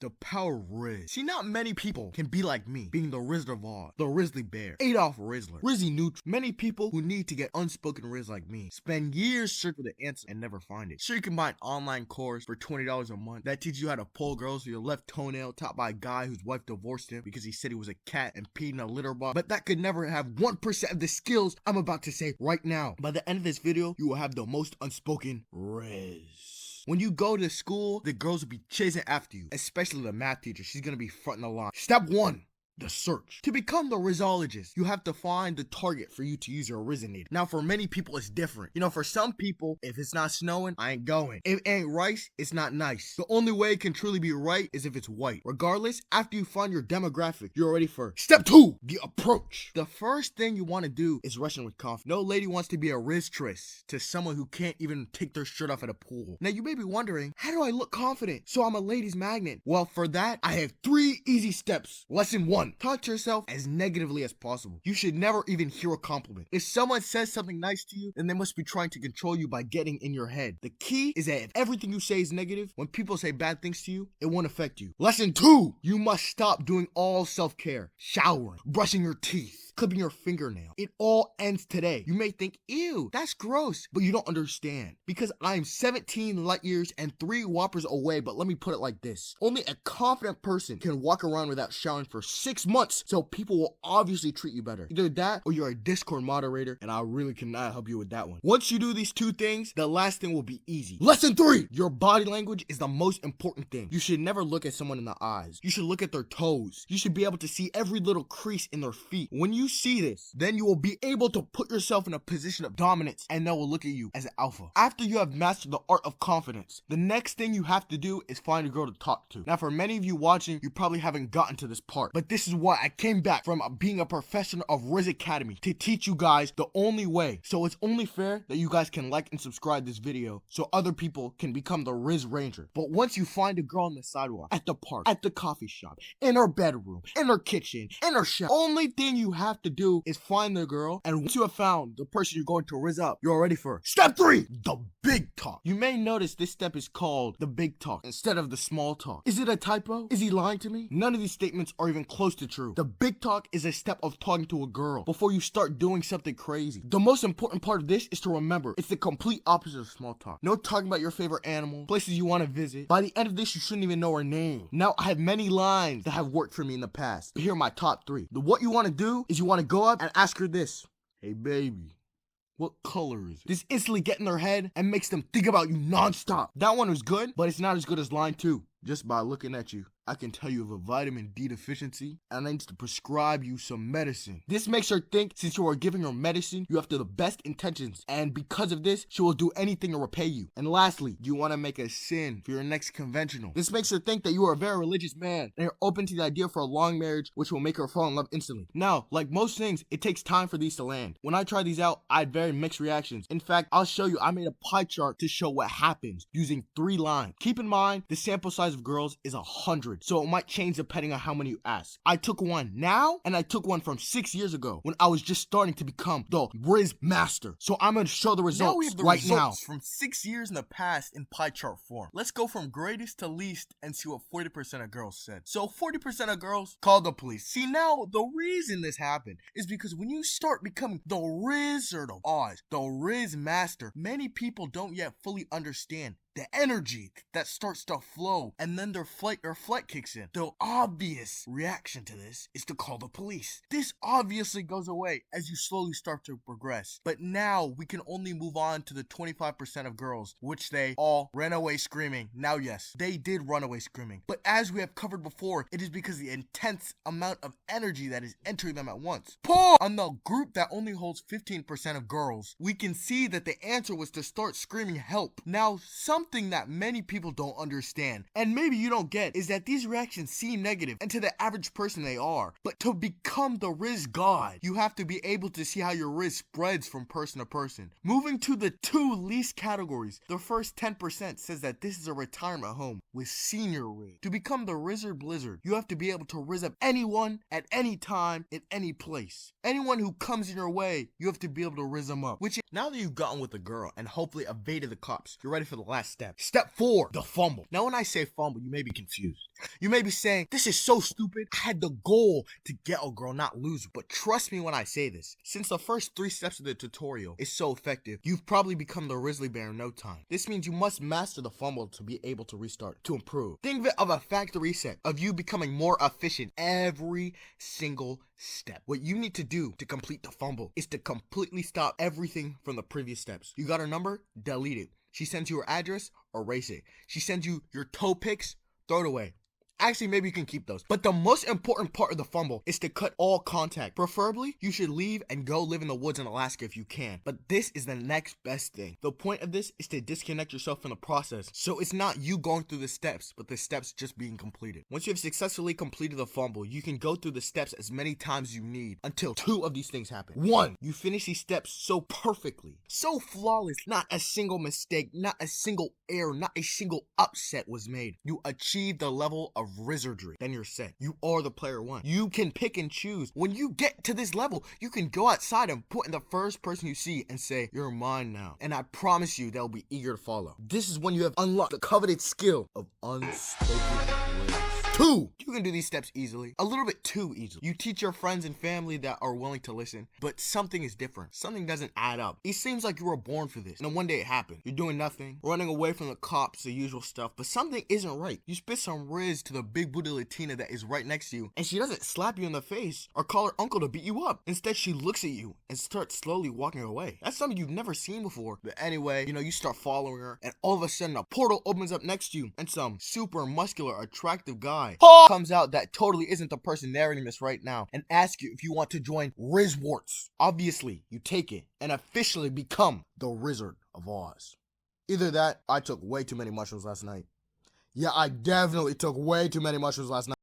The power of Rizz. See, not many people can be like me, being the Rizzler of all, the Rizzly Bear, Adolf Rizzler, Rizzy Neutral. Many people who need to get unspoken Rizz like me spend years searching for the answer and never find it. Sure, you can buy an online course for $20 a month that teaches you how to pull girls with your left toenail, taught by a guy whose wife divorced him because he said he was a cat and peed in a litter box, but that could never have 1% of the skills I'm about to say right now. By the end of this video, you will have the most unspoken Rizz. When you go to school, the girls will be chasing after you, especially the math teacher. She's gonna be fronting the line. Step 1. The search. To become the Rizzologist, you have to find the target for you to use your Rizzinator. Now, for many people, it's different. You know, for some people, if it's not snowing, I ain't going. If it ain't rice, it's not nice. The only way it can truly be right is if it's white. Regardless, after you find your demographic, you're ready for step 2, the approach. The first thing you want to do is rush in with confidence. No lady wants to be a Rizztress to someone who can't even take their shirt off at a pool. Now, you may be wondering, how do I look confident so I'm a ladies magnet? Well, for that, I have 3 easy steps. Lesson 1. Talk to yourself as negatively as possible. You should never even hear a compliment. If someone says something nice to you, then they must be trying to control you by getting in your head. The key is that if everything you say is negative, when people say bad things to you, it won't affect you. Lesson 2. You must stop doing all self-care. Showering, brushing your teeth, clipping your fingernail. It all ends today. You may think, ew, that's gross, but you don't understand. Because I am 17 light years and 3 whoppers away, but let me put it like this. Only a confident person can walk around without showering for 6 months, so people will obviously treat you better. Either that or you're a Discord moderator, and I really cannot help you with that one. Once you do these 2 things, the last thing will be easy. Lesson 3. Your body language is the most important thing. You should never look at someone in the eyes. You should look at their toes. You should be able to see every little crease in their feet. When you see this, then you will be able to put yourself in a position of dominance, and they will look at you as an alpha. After you have mastered the art of confidence, the next thing you have to do is find a girl to talk to. Now, for many of you watching, you probably haven't gotten to this part, but this is why I came back from being a professional of Rizz Academy to teach you guys the only way. So it's only fair that you guys can like and subscribe this video so other people can become the Rizz Ranger. But once you find a girl on the sidewalk, at the park, at the coffee shop, in her bedroom, in her kitchen, in her shower, only thing you have to do is find the girl, and once you have found the person you're going to Rizz up, you're ready for step 3, the big talk. You may notice this step is called the big talk instead of the small talk. Is it a typo? Is he lying to me? None of these statements are even close to true. The big talk is a step of talking to a girl before you start doing something crazy. The most important part of this is to remember it's the complete opposite of small talk. No talking about your favorite animal, places you want to visit. By the end of this, you shouldn't even know her name. Now, I have many lines that have worked for me in the past, but here are my top 3. What you want to do is you want to go up and ask her this. Hey, baby. What color is it? This instantly gets in their head and makes them think about you nonstop. That one was good, but it's not as good as line 2. Just by looking at you, I can tell you have a vitamin D deficiency and I need to prescribe you some medicine. This makes her think since you are giving her medicine, you have the best intentions, and because of this, she will do anything to repay you. And lastly, you want to make a sin for your next conventional. This makes her think that you are a very religious man and you're open to the idea for a long marriage, which will make her fall in love instantly. Now, like most things, it takes time for these to land. When I tried these out, I had very mixed reactions. In fact, I'll show you, I made a pie chart to show what happens using 3 lines. Keep in mind, the sample size of girls is 100. So it might change depending on how many you ask. I took one now, and I took one from 6 years ago when I was just starting to become the Rizz Master. So I'm going to show the results now we have the right results now. From 6 years in the past in pie chart form. Let's go from greatest to least and see what 40% of girls said. So 40% of girls called the police. See, now the reason this happened is because when you start becoming the Rizz or the Oz, the Rizz Master, many people don't yet fully understand the energy that starts to flow, and then their flight kicks in. The obvious reaction to this is to call the police. This obviously goes away as you slowly start to progress. But now we can only move on to the 25% of girls, which they all ran away screaming. Now, yes, they did run away screaming. But as we have covered before, it is because of the intense amount of energy that is entering them at once. On the group that only holds 15% of girls, we can see that the answer was to start screaming help. Now, something that many people don't understand, and maybe you don't get, is that these reactions seem negative, and to the average person they are. But to become the Rizz God, you have to be able to see how your Rizz spreads from person to person. Moving to the 2 least categories, the first 10% says that this is a retirement home with senior Rizz. To become the Rizzard Blizzard, you have to be able to Rizz up anyone at any time in any place. Anyone who comes in your way, you have to be able to Rizz them up. Which, now that you've gotten with a girl and hopefully evaded the cops, you're ready for the last last step. Step 4, the fumble. Now when I say fumble, you may be confused. You may be saying, this is so stupid. I had the goal to get a girl, not lose her. But trust me when I say this. Since the first 3 steps of the tutorial is so effective, you've probably become the Rizzly Bear in no time. This means you must master the fumble to be able to restart, to improve. Think of it of a factory reset, of you becoming more efficient every single step. What you need to do to complete the fumble is to completely stop everything from the previous steps. You got her number? Delete it. She sends you her address? Erase it. She sends you your toe pics? Throw it away. Actually, maybe you can keep those. But the most important part of the fumble is to cut all contact. Preferably, you should leave and go live in the woods in Alaska if you can. But this is the next best thing. The point of this is to disconnect yourself from the process. So it's not you going through the steps, but the steps just being completed. Once you have successfully completed the fumble, you can go through the steps as many times as you need until 2 of these things happen. 1, you finish these steps so perfectly, so flawless, not a single mistake, not a single error, not a single upset was made. You achieve the level of Rizzardry. Then you're set. You are the player 1. You can pick and choose. When you get to this level, you can go outside and point in the first person you see and say, you're mine now. And I promise you they'll be eager to follow. This is when you have unlocked the coveted skill of unspoken Rizz. 2, you can do these steps easily, a little bit too easily. You teach your friends and family that are willing to listen, but something is different. Something doesn't add up. It seems like you were born for this, and then one day it happened. You're doing nothing, running away from the cops, the usual stuff, but something isn't right. You spit some Rizz to the big booty Latina that is right next to you, and she doesn't slap you in the face or call her uncle to beat you up. Instead, she looks at you and starts slowly walking away. That's something you've never seen before. But anyway, you start following her, and all of a sudden a portal opens up next to you, and some super muscular, attractive guy comes out that totally isn't the person narrating this right now and asks you if you want to join Rizzwarts. Obviously, you take it and officially become the Wizard of Oz. Either that, I took way too many mushrooms last night. Yeah, I definitely took way too many mushrooms last night.